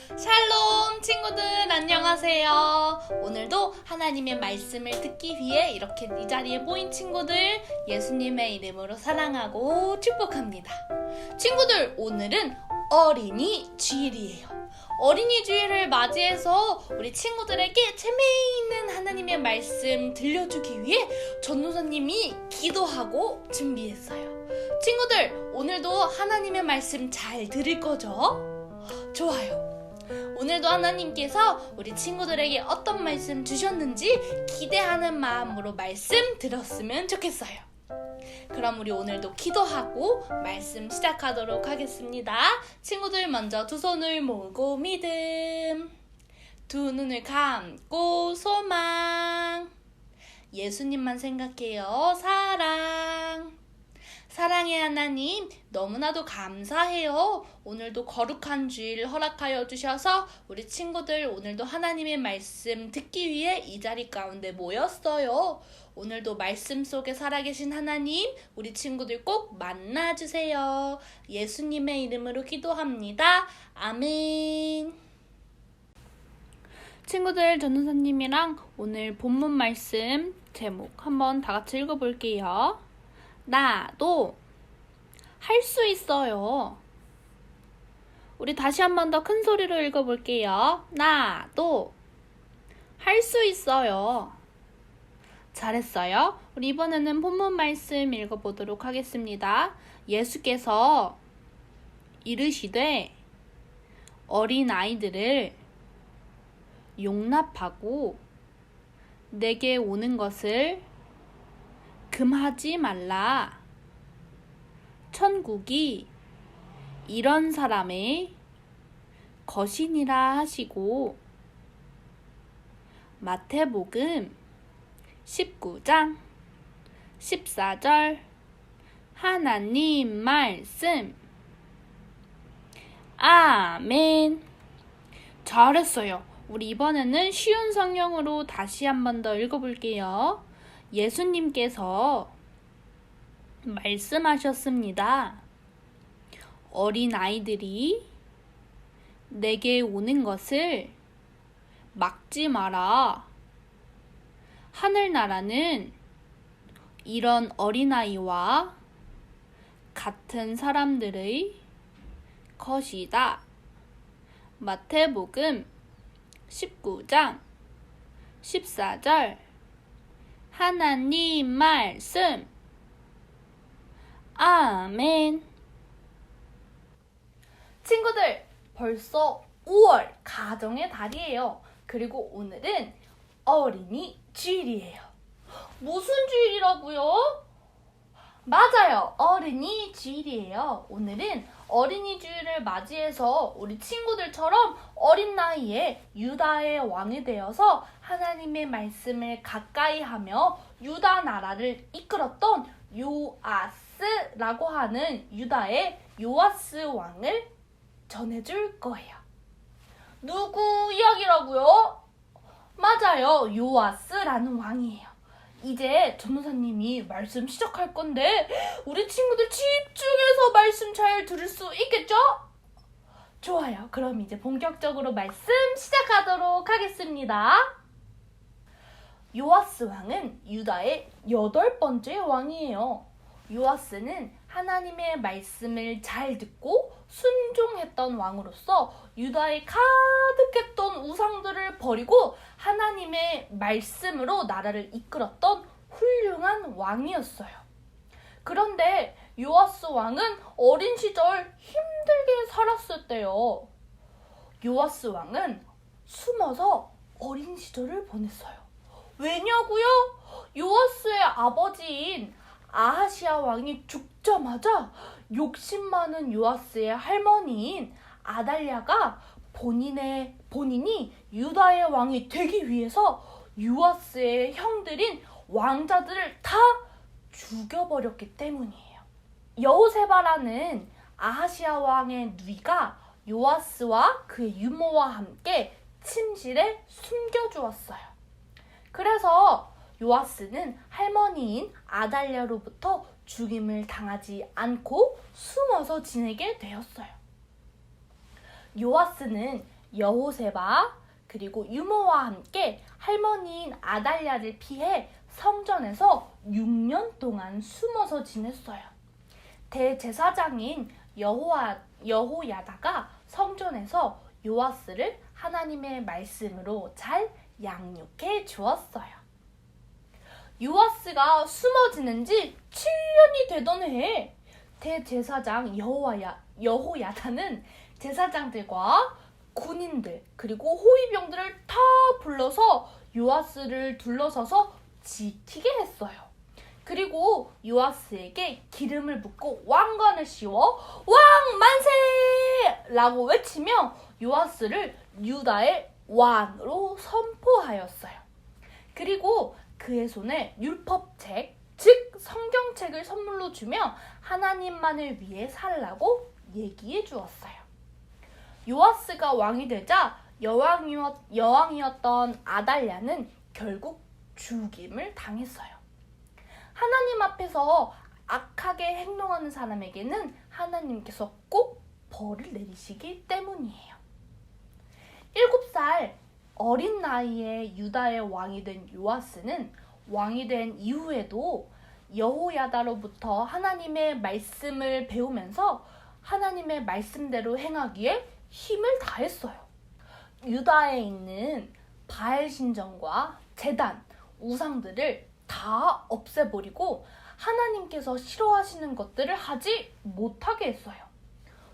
샬롬 친구들 안녕하세요. 오늘도 하나님의 말씀을 듣기 위해 이렇게 이 자리에 모인 친구들 예수님의 이름으로 사랑하고 축복합니다. 친구들, 오늘은 어린이 주일이에요. 어린이 주일을 맞이해서 우리 친구들에게 재미있는 하나님의 말씀 들려주기 위해 전도사님이 기도하고 준비했어요. 친구들, 오늘도 하나님의 말씀 잘 들을 거죠? 좋아요. 오늘도 하나님께서 우리 친구들에게 어떤 말씀 주셨는지 기대하는 마음으로 말씀 들었으면 좋겠어요. 그럼 우리 오늘도 기도하고 말씀 시작하도록 하겠습니다. 친구들, 먼저 두 손을 모으고 믿음, 두 눈을 감고 소망, 예수님만 생각해요. 사랑. 사랑의 하나님, 너무나도 감사해요. 오늘도 거룩한 주일 허락하여 주셔서 우리 친구들 오늘도 하나님의 말씀 듣기 위해 이 자리 가운데 모였어요. 오늘도 말씀 속에 살아계신 하나님, 우리 친구들 꼭 만나주세요. 예수님의 이름으로 기도합니다. 아멘. 친구들, 전도사님이랑 오늘 본문 말씀 제목 한번 다 같이 읽어볼게요. 나도 할 수 있어요. 우리 다시 한 번 더 큰 소리로 읽어볼게요. 나도 할 수 있어요. 잘했어요. 우리 이번에는 본문 말씀 읽어보도록 하겠습니다. 예수께서 이르시되 어린 아이들을 용납하고 내게 오는 것을 금하지 말라. 천국이 이런 사람의 것이니라 하시고, 마태복음 19장 14절 하나님 말씀. 아멘. 잘했어요. 우리 이번에는 쉬운 성경으로 다시 한 번 더 읽어볼게요. 예수님께서 말씀하셨습니다. 어린 아이들이 내게 오는 것을 막지 마라. 하늘나라는 이런 어린아이와 같은 사람들의 것이다. 마태복음 19장 14절 하나님 말씀. 아멘. 친구들, 벌써 5월 가정의 달이에요. 그리고 오늘은 어린이 주일이에요. 무슨 주일이라고요? 맞아요. 어린이 주일이에요. 오늘은 어린이 주일을 맞이해서 우리 친구들처럼 어린 나이에 유다의 왕이 되어서 하나님의 말씀을 가까이 하며 유다 나라를 이끌었던 요아스라고 하는 유다의 요아스 왕을 전해줄 거예요. 누구 이야기라고요? 맞아요. 요아스라는 왕이에요. 이제 전도사님이 말씀 시작할 건데 우리 친구들 집중해서 말씀 잘 들을 수 있겠죠? 좋아요. 그럼 이제 본격적으로 말씀 시작하도록 하겠습니다. 요아스 왕은 유다의 8번째 왕이에요. 요아스는 하나님의 말씀을 잘 듣고 순종했던 왕으로서 유다에 가득했던 우상들을 버리고 하나님의 말씀으로 나라를 이끌었던 훌륭한 왕이었어요. 그런데 요아스 왕은 어린 시절 힘들게 살았을 때요. 요아스 왕은 숨어서 어린 시절을 보냈어요. 왜냐고요? 요아스의 아버지인 아하시아 왕이 죽자마자 욕심 많은 요아스의 할머니인 아달랴가 본인이 유다의 왕이 되기 위해서 요아스의 형들인 왕자들을 다 죽여버렸기 때문이에요. 여호세바라는 아하시아 왕의 누이가 요아스와 그의 유모와 함께 침실에 숨겨주었어요. 그래서 요아스는 할머니인 아달랴로부터 죽임을 당하지 않고 숨어서 지내게 되었어요. 요아스는 여호세바 그리고 유모와 함께 할머니인 아달랴를 피해 성전에서 6년 동안 숨어서 지냈어요. 대제사장인 여호야다가 성전에서 요아스를 하나님의 말씀으로 잘 양육해 주었어요. 요아스가 숨어 지낸 지 7년이 되던 해에 대제사장 여호야다는 제사장들과 군인들 그리고 호위병들을 다 불러서 요아스를 둘러서서 지키게 했어요. 그리고 요아스에게 기름을 붓고 왕관을 씌워 왕 만세! 라고 외치며 요아스를 유다의 왕으로 선포하였어요. 그리고 그의 손에 율법책, 즉 성경책을 선물로 주며 하나님만을 위해 살라고 얘기해 주었어요. 요아스가 왕이 되자 여왕이었던 아달랴는 결국 죽임을 당했어요. 하나님 앞에서 악하게 행동하는 사람에게는 하나님께서 꼭 벌을 내리시기 때문이에요. 7살 어린 나이에 유다의 왕이 된 요아스는 왕이 된 이후에도 여호야다로부터 하나님의 말씀을 배우면서 하나님의 말씀대로 행하기에 힘을 다했어요. 유다에 있는 바알 신전과 제단, 우상들을 다 없애버리고 하나님께서 싫어하시는 것들을 하지 못하게 했어요.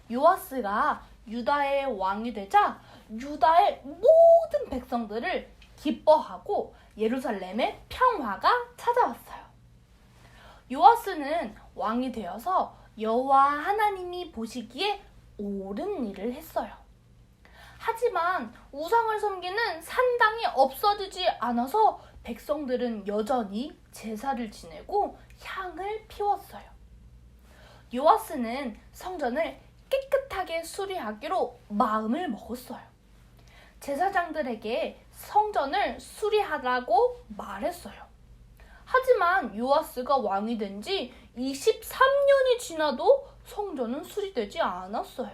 요아스가 유다의 왕이 되자 유다의 모든 백성들을 기뻐하고 예루살렘에 평화가 찾아왔어요. 요아스는 왕이 되어서 여호와 하나님이 보시기에 옳은 일을 했어요. 하지만 우상을 섬기는 산당이 없어지지 않아서 백성들은 여전히 제사를 지내고 향을 피웠어요. 요아스는 성전을 깨끗하게 수리하기로 마음을 먹었어요. 제사장들에게 성전을 수리하라고 말했어요. 하지만 요아스가 왕이 된 지 23년이 지나도 성전은 수리되지 않았어요.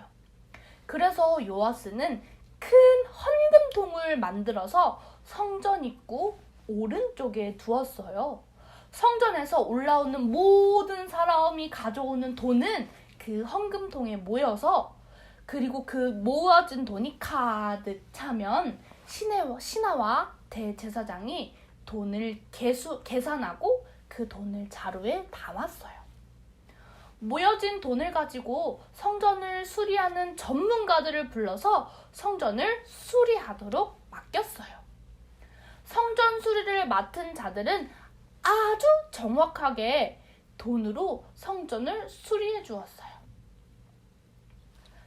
그래서 요아스는 큰 헌금통을 만들어서 성전 입구 오른쪽에 두었어요. 성전에서 올라오는 모든 사람이 가져오는 돈은 그 헌금통에 모여서 그리고 그 모아진 돈이 가득 차면 신하와 대제사장이 돈을 계산하고 그 돈을 자루에 담았어요. 모여진 돈을 가지고 성전을 수리하는 전문가들을 불러서 성전을 수리하도록 맡겼어요. 성전 수리를 맡은 자들은 아주 정확하게 돈으로 성전을 수리해 주었어요.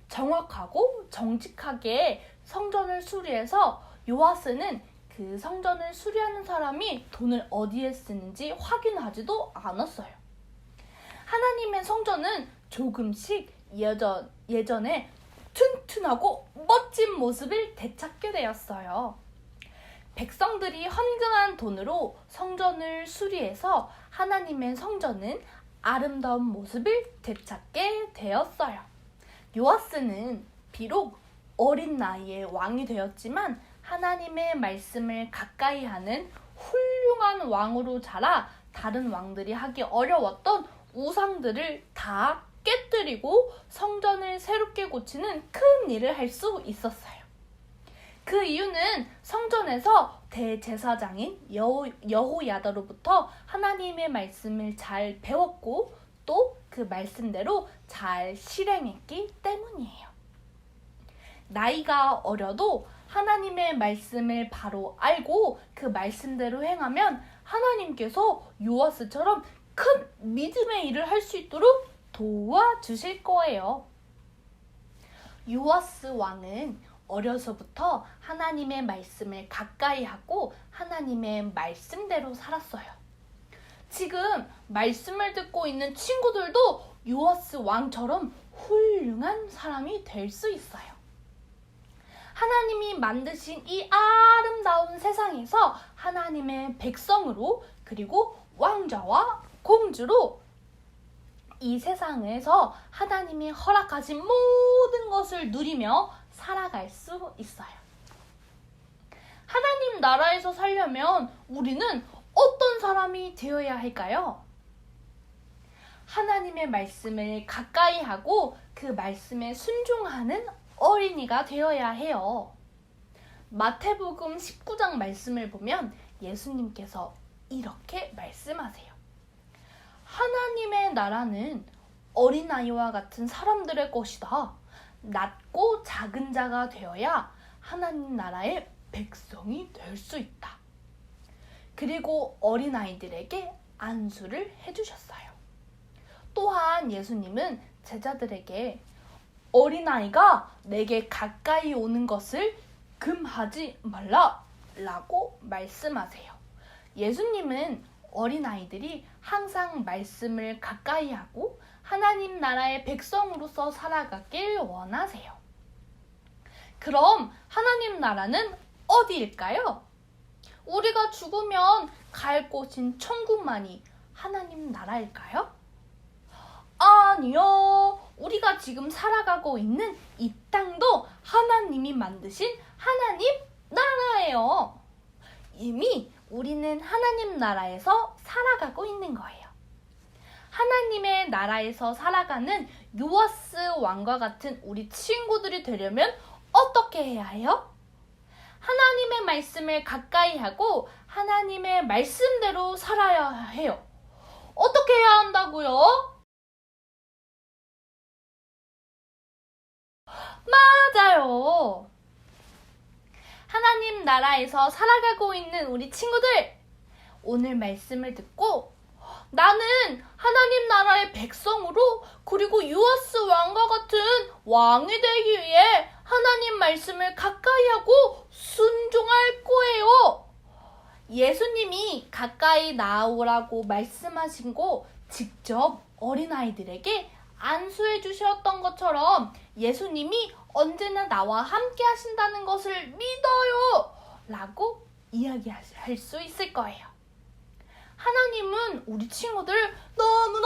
정확하고 정직하게 성전을 수리해서 요아스는 그 성전을 수리하는 사람이 돈을 어디에 쓰는지 확인하지도 않았어요. 하나님의 성전은 조금씩 예전에 튼튼하고 멋진 모습을 되찾게 되었어요. 백성들이 헌금한 돈으로 성전을 수리해서 하나님의 성전은 아름다운 모습을 되찾게 되었어요. 요아스는 비록 어린 나이에 왕이 되었지만 하나님의 말씀을 가까이 하는 훌륭한 왕으로 자라 다른 왕들이 하기 어려웠던 우상들을 다 깨뜨리고 성전을 새롭게 고치는 큰 일을 할 수 있었어요. 그 이유는 성전에서 대제사장인 여호야다로부터 하나님의 말씀을 잘 배웠고 또 그 말씀대로 잘 실행했기 때문이에요. 나이가 어려도 하나님의 말씀을 바로 알고 그 말씀대로 행하면 하나님께서 요아스처럼 큰 믿음의 일을 할 수 있도록 도와주실 거예요. 요아스 왕은 어려서부터 하나님의 말씀을 가까이 하고 하나님의 말씀대로 살았어요. 지금 말씀을 듣고 있는 친구들도 요아스 왕처럼 훌륭한 사람이 될 수 있어요. 하나님이 만드신 이 아름다운 세상에서 하나님의 백성으로 그리고 왕자와 공주로 이 세상에서 하나님이 허락하신 모든 것을 누리며 살아갈 수 있어요. 하나님 나라에서 살려면 우리는 어떤 사람이 되어야 할까요? 하나님의 말씀을 가까이 하고 그 말씀에 순종하는 어린이가 되어야 해요. 마태복음 19장 말씀을 보면 예수님께서 이렇게 말씀하세요. 하나님의 나라는 어린아이와 같은 사람들의 것이다. 낮고 작은 자가 되어야 하나님 나라의 백성이 될 수 있다. 그리고 어린아이들에게 안수를 해주셨어요. 또한 예수님은 제자들에게 어린아이가 내게 가까이 오는 것을 금하지 말라 라고 말씀하세요. 예수님은 어린아이들이 항상 말씀을 가까이 하고 하나님 나라의 백성으로서 살아가길 원하세요. 그럼 하나님 나라는 어디일까요? 우리가 죽으면 갈 곳인 천국만이 하나님 나라일까요? 아니요. 우리가 지금 살아가고 있는 이 땅도 하나님이 만드신 하나님 나라예요. 이미 우리는 하나님 나라에서 살아가고 있는 거예요. 하나님의 나라에서 살아가는 요아스 왕과 같은 우리 친구들이 되려면 어떻게 해야 해요? 하나님의 말씀을 가까이 하고 하나님의 말씀대로 살아야 해요. 어떻게 해야 한다고요? 맞아요. 하나님 나라에서 살아가고 있는 우리 친구들, 오늘 말씀을 듣고 나는 하나님 나라의 백성으로 그리고 요아스 왕과 같은 왕이 되기 위해 하나님 말씀을 가까이 하고 순종할 거예요. 예수님이 가까이 나오라고 말씀하신 거 직접 어린아이들에게 안수해 주셨던 것처럼 예수님이 언제나 나와 함께 하신다는 것을 믿어요 라고 이야기할 수 있을 거예요. 하나님은 우리 친구들 너무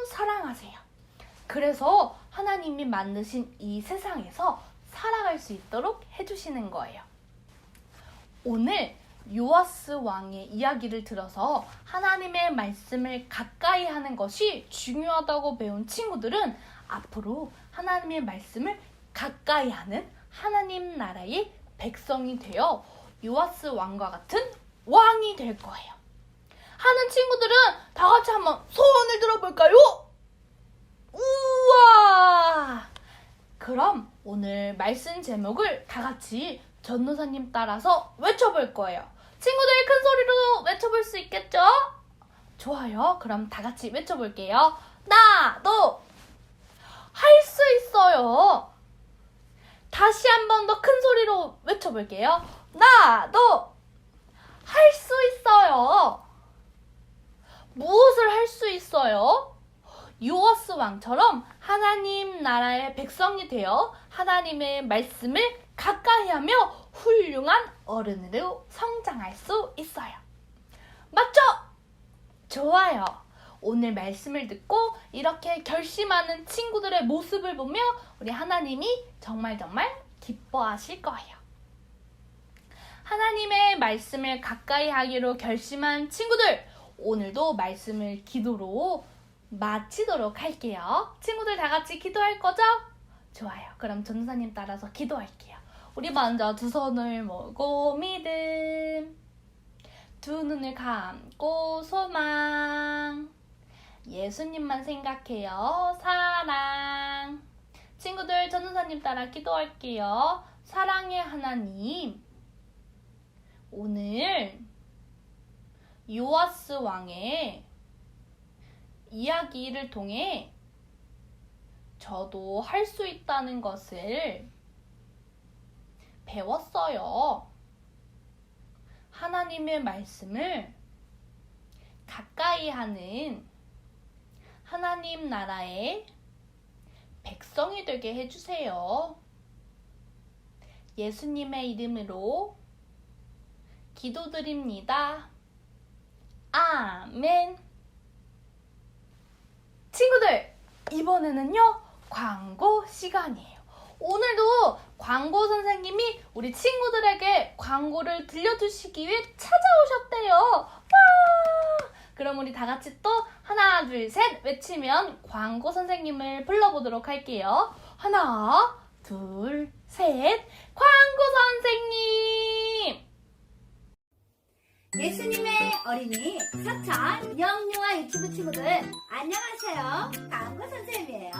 사랑하세요. 그래서 하나님이 만드신 이 세상에서 살아갈 수 있도록 해주시는 거예요. 오늘 요아스 왕의 이야기를 들어서 하나님의 말씀을 가까이 하는 것이 중요하다고 배운 친구들은 앞으로 하나님의 말씀을 가까이 하는 하나님 나라의 백성이 되어 요아스 왕과 같은 왕이 될 거예요. 하는 친구들은 다 같이 한번 소원을 들어볼까요? 우와! 그럼 오늘 말씀 제목을 다 같이 전도사님 따라서 외쳐볼 거예요. 친구들 큰 소리로 외쳐볼 수 있겠죠? 좋아요. 그럼 다 같이 외쳐볼게요. 나도 할 수 있어요. 다시 한 번 더 큰 소리로 외쳐볼게요. 나도 할 수 있어요. 무엇을 할 수 있어요? 요아스 왕처럼 하나님 나라의 백성이 되어 하나님의 말씀을 가까이 하며 훌륭한 어른으로 성장할 수 있어요. 맞죠? 좋아요. 오늘 말씀을 듣고 이렇게 결심하는 친구들의 모습을 보며 우리 하나님이 정말 기뻐하실 거예요. 하나님의 말씀을 가까이 하기로 결심한 친구들, 오늘도 말씀을 기도로 마치도록 할게요. 친구들 다 같이 기도할 거죠? 좋아요. 그럼 전도사님 따라서 기도할게요. 우리 먼저 두 손을 모으고 믿음, 두 눈을 감고 소망, 예수님만 생각해요. 사랑. 친구들 전도사님 따라 기도할게요. 사랑의 하나님, 오늘 요아스 왕의 이야기를 통해 저도 할 수 있다는 것을 배웠어요. 하나님의 말씀을 가까이 하는 하나님 나라의 백성이 되게 해주세요. 예수님의 이름으로 기도드립니다. 아멘. 친구들, 이번에는요 광고 시간이에요. 오늘도 광고 선생님이 우리 친구들에게 광고를 들려주시기 위해 찾아오셨대요. 와! 그럼 우리 다 같이 또 하나, 둘, 셋 외치면 광고 선생님을 불러보도록 할게요. 하나, 둘, 셋. 광고 선생님! 예수님의 어린이 사천 영유아 유치부 친구들 안녕하세요. 광고 선생님이에요.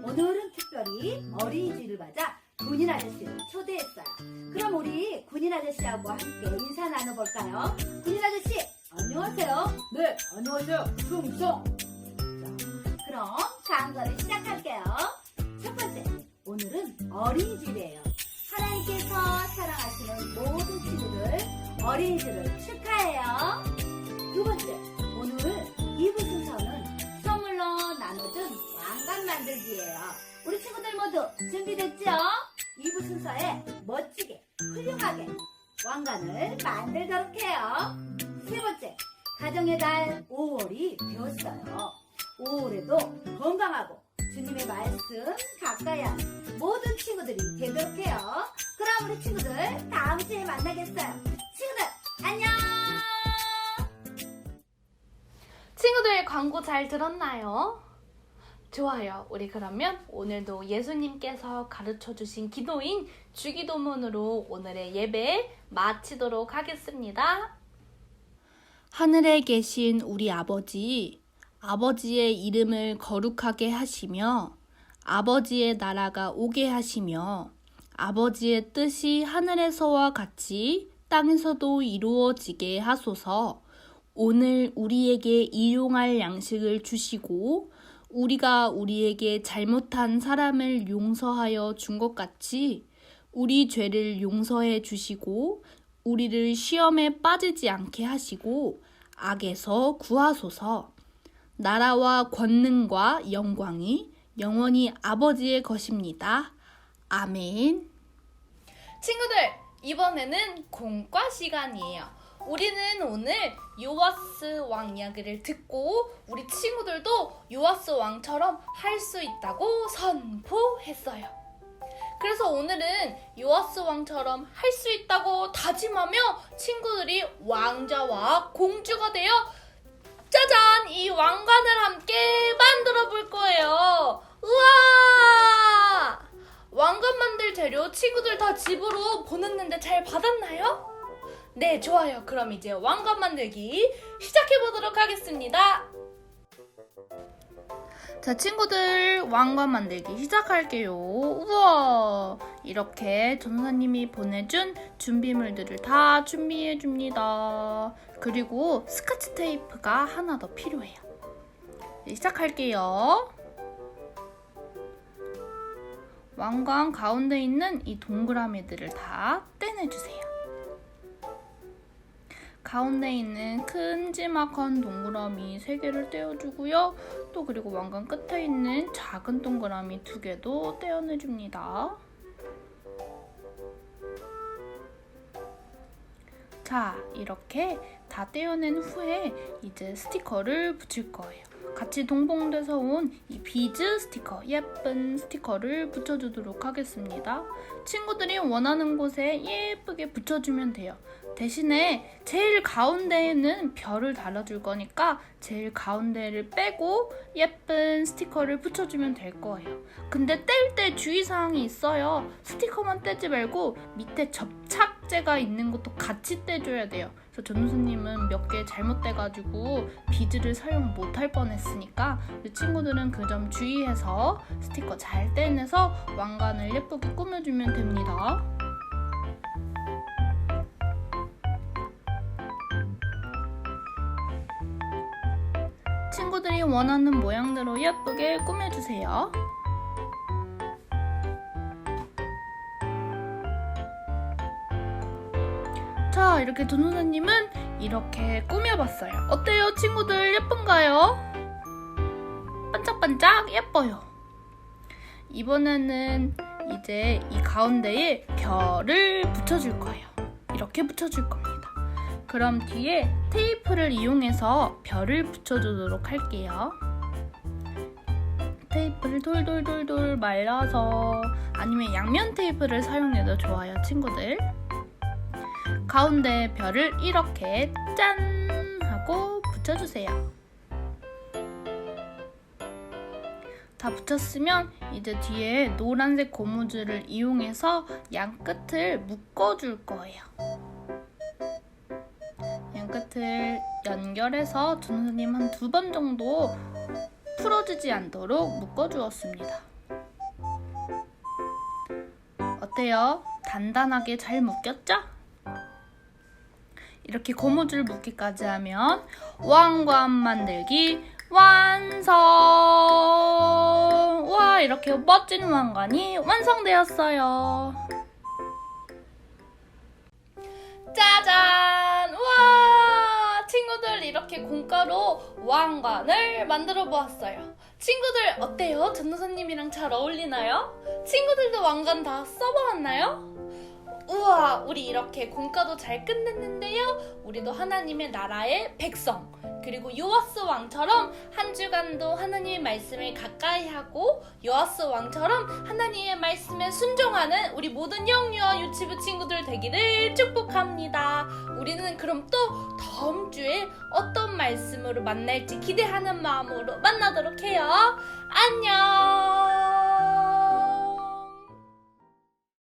오늘은 특별히 어린이집을 맞아 군인 아저씨를 초대했어요. 그럼 우리 군인 아저씨하고 함께 인사 나눠볼까요? 군인 아저씨 안녕하세요. 네, 안녕하세요. 충성. 자, 그럼 광고를 시작할게요. 첫 번째, 오늘은 어린이집이에요. 하나님께서 사랑하시는 모든 친구들 어린이집을 축하해요. 두 번째, 오늘 2부 순서는 선물로 나눠준 왕관 만들기예요. 우리 친구들 모두 준비됐죠? 2부 순서에 멋지게 훌륭하게 왕관을 만들도록 해요. 세 번째, 가정의 달 5월이 되었어요. 5월에도 건강하고 주님의 말씀 가까이 하는 모든 친구들이 되도록 해요. 그럼 우리 친구들 다음 주에 만나겠어요. 친구들 안녕. 친구들 광고 잘 들었나요? 좋아요. 우리 그러면 오늘도 예수님께서 가르쳐주신 기도인 주기도문으로 오늘의 예배 마치도록 하겠습니다. 하늘에 계신 우리 아버지, 아버지의 이름을 거룩하게 하시며 아버지의 나라가 오게 하시며 아버지의 뜻이 하늘에서와 같이 땅에서도 이루어지게 하소서. 오늘 우리에게 일용할 양식을 주시고 우리가 우리에게 잘못한 사람을 용서하여 준 것 같이 우리 죄를 용서해 주시고 우리를 시험에 빠지지 않게 하시고 악에서 구하소서. 나라와 권능과 영광이 영원히 아버지의 것입니다. 아멘. 친구들, 이번에는 공과 시간이에요. 우리는 오늘 요아스 왕 이야기를 듣고 우리 친구들도 요아스 왕처럼 할 수 있다고 선포했어요. 그래서 오늘은 요아스 왕처럼 할 수 있다고 다짐하며 친구들이 왕자와 공주가 되어 짜잔! 이 왕관을 함께 만들어 볼 거예요. 우와! 왕관 만들 재료 친구들 다 집으로 보냈는데 잘 받았나요? 네, 좋아요. 그럼 이제 왕관 만들기 시작해 보도록 하겠습니다. 자, 친구들 왕관 만들기 시작할게요. 우와! 이렇게 전사님이 보내준 준비물들을 다 준비해 줍니다. 그리고 스카치 테이프가 하나 더 필요해요. 시작할게요. 왕관 가운데 있는 이 동그라미들을 다 떼내주세요. 가운데 있는 큼지막한 동그라미 3개를 떼어주고요. 또 그리고 왕관 끝에 있는 작은 동그라미 2개도 떼어내줍니다. 자, 이렇게 다 떼어낸 후에 이제 스티커를 붙일 거예요. 같이 동봉돼서 온 이 비즈 스티커, 예쁜 스티커를 붙여주도록 하겠습니다. 친구들이 원하는 곳에 예쁘게 붙여주면 돼요. 대신에 제일 가운데에는 별을 달아줄 거니까 제일 가운데를 빼고 예쁜 스티커를 붙여주면 될 거예요. 근데 뗄 때 주의사항이 있어요. 스티커만 떼지 말고 밑에 접착제가 있는 것도 같이 떼줘야 돼요. 그래서 전우수님은 몇 개 잘못돼가지고 비즈를 사용 못할 뻔했으니까 우리 친구들은 그 점 주의해서 스티커 잘 떼내서 왕관을 예쁘게 꾸며주면 됩니다. 친구들이 원하는 모양대로 예쁘게 꾸며주세요. 자, 이렇게 전우사님은 이렇게 꾸며봤어요. 어때요, 친구들? 예쁜가요? 반짝반짝 예뻐요. 이번에는 이제 이 가운데에 별을 붙여줄 거예요. 이렇게 붙여줄 겁니다. 그럼 뒤에 테이프를 이용해서 별을 붙여주도록 할게요. 테이프를 돌돌돌돌 말려서 아니면 양면 테이프를 사용해도 좋아요, 친구들. 가운데 별을 이렇게 짠 하고 붙여주세요. 다 붙였으면 이제 뒤에 노란색 고무줄을 이용해서 양 끝을 묶어줄 거예요. 양 끝을 연결해서 전선생님 한 2번 정도 풀어지지 않도록 묶어주었습니다. 어때요? 단단하게 잘 묶였죠? 이렇게 고무줄 묶기까지 하면 왕관 만들기 완성! 와, 이렇게 멋진 왕관이 완성되었어요. 짜잔! 와! 친구들, 이렇게 공가로 왕관을 만들어 보았어요. 친구들 어때요? 전도사님이랑 잘 어울리나요? 친구들도 왕관 다 써보았나요? 우와, 우리 이렇게 공과도 잘 끝냈는데요. 우리도 하나님의 나라의 백성, 그리고 요아스 왕처럼 한 주간도 하나님의 말씀을 가까이 하고 요아스 왕처럼 하나님의 말씀에 순종하는 우리 모든 영유아 유치부 친구들 되기를 축복합니다. 우리는 그럼 또 다음 주에 어떤 말씀으로 만날지 기대하는 마음으로 만나도록 해요. 안녕.